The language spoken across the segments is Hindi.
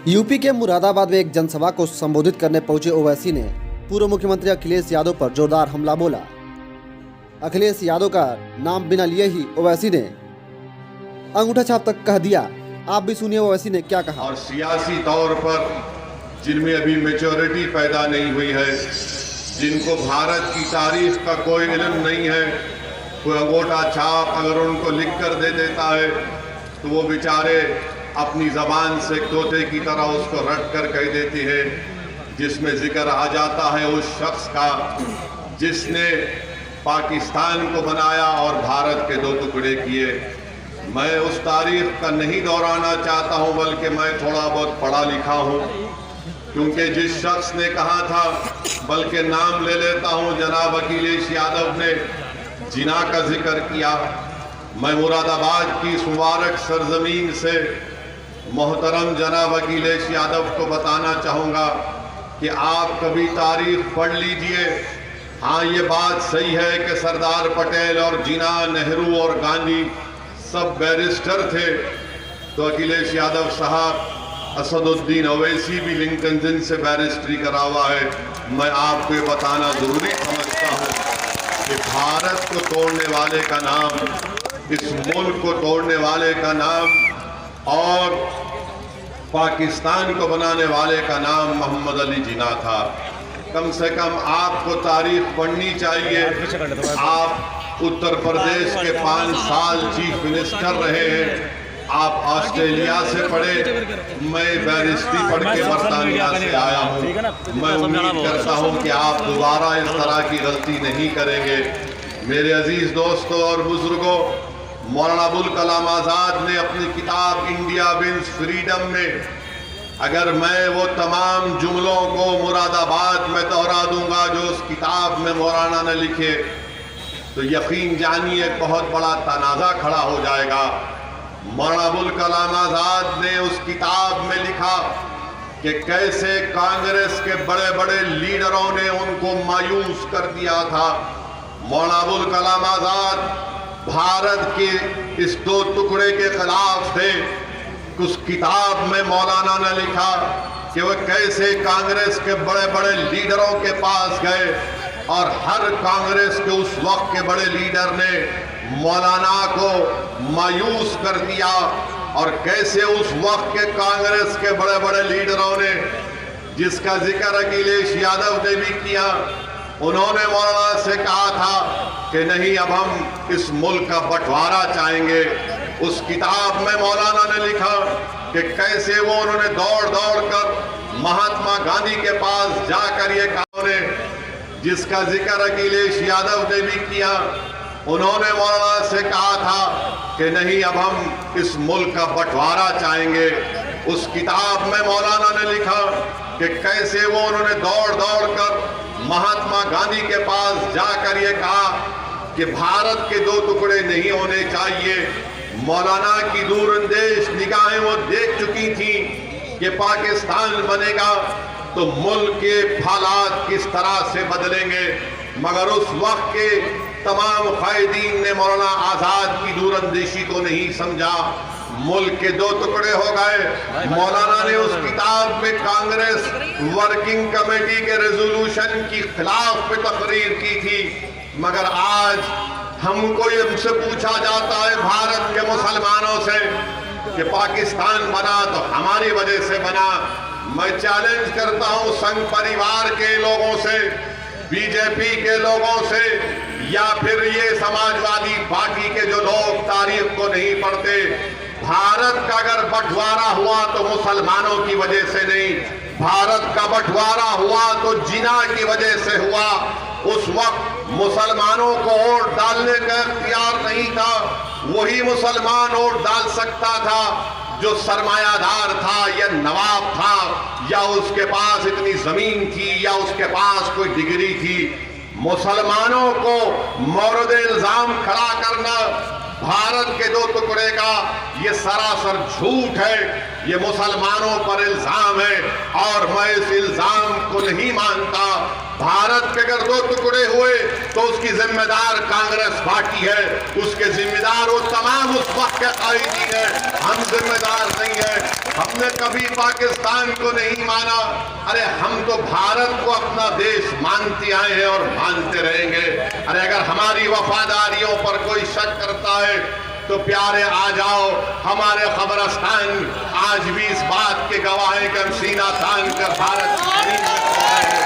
यूपी के मुरादाबाद में एक जनसभा को संबोधित करने पहुंचे ओवैसी ने पूर्व मुख्यमंत्री अखिलेश यादव पर जोरदार हमला बोला। अखिलेश यादव का नाम बिना लिए ही ओवैसी ने अंगूठा छाप तक कह दिया। आप भी सुनिए ओवैसी ने क्या कहा। और सियासी तौर पर जिनमें अभी मैच्योरिटी पैदा नहीं हुई है, जिनको भारत की तारीख का कोई इल्म नहीं है, कोई अंगूठा छाप अगर उनको लिख कर दे देता है तो वो बेचारे अपनी जबान से तोते की तरह उसको रट कर कह देती है, जिसमें जिक्र आ जाता है उस शख्स का जिसने पाकिस्तान को बनाया और भारत के दो टुकड़े किए। मैं उस तारीख का नहीं दोहराना चाहता हूं, बल्कि मैं थोड़ा बहुत पढ़ा लिखा हूं, क्योंकि जिस शख्स ने कहा था, बल्कि नाम ले लेता हूं, जनाब अखिलेश यादव ने जिना का जिक्र किया। मैं मुरादाबाद की इस मुबारक सरजमीन से मोहतरम जनाब अखिलेश यादव को बताना चाहूँगा कि आप कभी तारीख पढ़ लीजिए। हाँ, ये बात सही है कि सरदार पटेल और जिना, नेहरू और गांधी सब बैरिस्टर थे, तो अखिलेश यादव साहब, असदुद्दीन ओवैसी भी लिंकन जिन से बैरिस्ट्री करा हुआ है। मैं आपको ये बताना जरूरी समझता हूँ कि भारत को तोड़ने वाले का नाम, इस मुल्क को तोड़ने वाले का नाम और पाकिस्तान को बनाने वाले का नाम मोहम्मद अली जिना था। कम से कम आपको तारीख पढ़नी चाहिए। आप उत्तर प्रदेश के 5 साल चीफ मिनिस्टर रहे हैं, आप ऑस्ट्रेलिया से पढ़े, मैं बैरिस्ट्री पढ़ के बरतानिया से आया हूँ। मैं उम्मीद करता हूँ कि आप दोबारा इस तरह की गलती नहीं करेंगे। मेरे अजीज दोस्तों और बुजुर्गों, मौलाना अबुल कलाम आज़ाद ने अपनी किताब इंडिया विंस फ्रीडम में, अगर मैं वो तमाम जुमलों को मुरादाबाद में दोहरा दूंगा जो उस किताब में मौलाना ने लिखे, तो यकीन जानिए एक बहुत बड़ा तनाज़ा खड़ा हो जाएगा। मौलाना अबुल कलाम आज़ाद ने उस किताब में लिखा कि कैसे कांग्रेस के बड़े बड़े लीडरों ने उनको मायूस कर दिया था। मौलाना अबुल कलाम आज़ाद भारत के इस दो टुकड़े के खिलाफ थे। उस किताब में मौलाना ने लिखा कि वह कैसे कांग्रेस के बड़े बड़े लीडरों के पास गए और हर कांग्रेस के उस वक्त के बड़े लीडर ने मौलाना को मायूस कर दिया, और कैसे उस वक्त के कांग्रेस के बड़े बड़े लीडरों ने, जिसका जिक्र अखिलेश यादव ने भी किया, उन्होंने मौलाना से कहा था कि नहीं, अब हम इस मुल्क का बंटवारा चाहेंगे। उस किताब में मौलाना ने लिखा कि कैसे वो उन्होंने दौड़ दौड़ कर महात्मा गांधी के पास जाकर ये कहा, जिसका जिक्र अखिलेश यादव ने भी किया, उन्होंने मौलाना से कहा था कि नहीं, अब हम इस मुल्क का बंटवारा चाहेंगे। उस किताब में मौलाना ने लिखा कि कैसे वो उन्होंने दौड़ दौड़ कर महात्मा गांधी के पास जाकर ये कहा कि भारत के दो टुकड़े नहीं होने चाहिए। मौलाना की दूरंदेश निगाहें वो देख चुकी थी कि पाकिस्तान बनेगा तो मुल्क के हालात किस तरह से बदलेंगे, मगर उस वक्त के तमाम कायदीन ने मौलाना आज़ाद की दूरंदेशी को नहीं समझा। मुल्क के दो टुकड़े हो गए। मौलाना ने उस किताब में कांग्रेस वर्किंग कमेटी के रेजोल्यूशन की खिलाफ में तकरीर की थी, मगर आज हमको ये हमसे पूछा जाता है भारत के मुसलमानों से कि पाकिस्तान बना तो हमारी वजह से बना। मैं चैलेंज करता हूं संघ परिवार के लोगों से, बीजेपी के लोगों से, या फिर ये समाजवादी पार्टी के जो लोग तारीख को नहीं पढ़ते, भारत का अगर बंटवारा हुआ तो मुसलमानों की वजह से नहीं, भारत का बंटवारा हुआ तो जिना की वजह से हुआ। उस वक्त मुसलमानों को वोट डालने का इख्तियार नहीं था, वही मुसलमान वोट डाल सकता था जो सरमायादार था या नवाब था या उसके पास इतनी जमीन थी या उसके पास कोई डिग्री थी। मुसलमानों को मौरद इल्जाम खड़ा करना भारत के दो टुकड़े का, ये सरासर झूठ है, ये मुसलमानों पर इल्जाम है और मैं इस इल्जाम को नहीं मानता। भारत के अगर दो टुकड़े हुए तो उसकी जिम्मेदार कांग्रेस पार्टी है, उसके जिम्मेदार वो तमाम उस वक्त के कायदीन है, हम जिम्मेदार नहीं है। हमने कभी पाकिस्तान को नहीं माना। अरे हम तो भारत को अपना देश मानते आए हैं और मानते रहेंगे। अरे अगर हमारी वफादारियों पर कोई शक करता है तो प्यारे आ जाओ, हमारे खबरस्तान आज भी इस बात के गवाह हैं कि हम सीना तान कर भारत की जमीन में सो रहे हैं।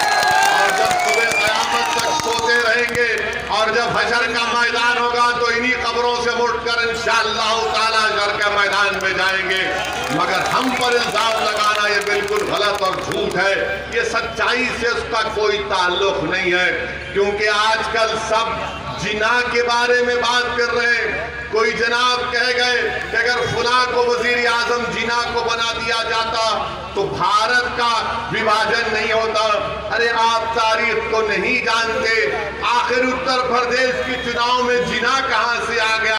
और जब सुबह क़यामत तक सोते रहेंगे और जब हशर का मैदान होगा तो इन्हीं कब्रों से उठकर इंशाअल्लाह ताला हशर के मैदान में जाएंगे। मगर हम पर इल्जाम लगाना ये बिल्कुल गलत और झूठ है। ये सच्चाई से उसका कोई ताल्लुक नहीं है, क्योंकि आजकल सब जिना के बारे में बात कर रहे हैं। कोई जनाब कह गए कि अगर फुला को वजीर आजम जिना को बना दिया जाता तो भारत का विभाजन नहीं होता। अरे आप तारीख को नहीं जानते, आखिर उत्तर प्रदेश के चुनाव में जिना कहां से आ गया।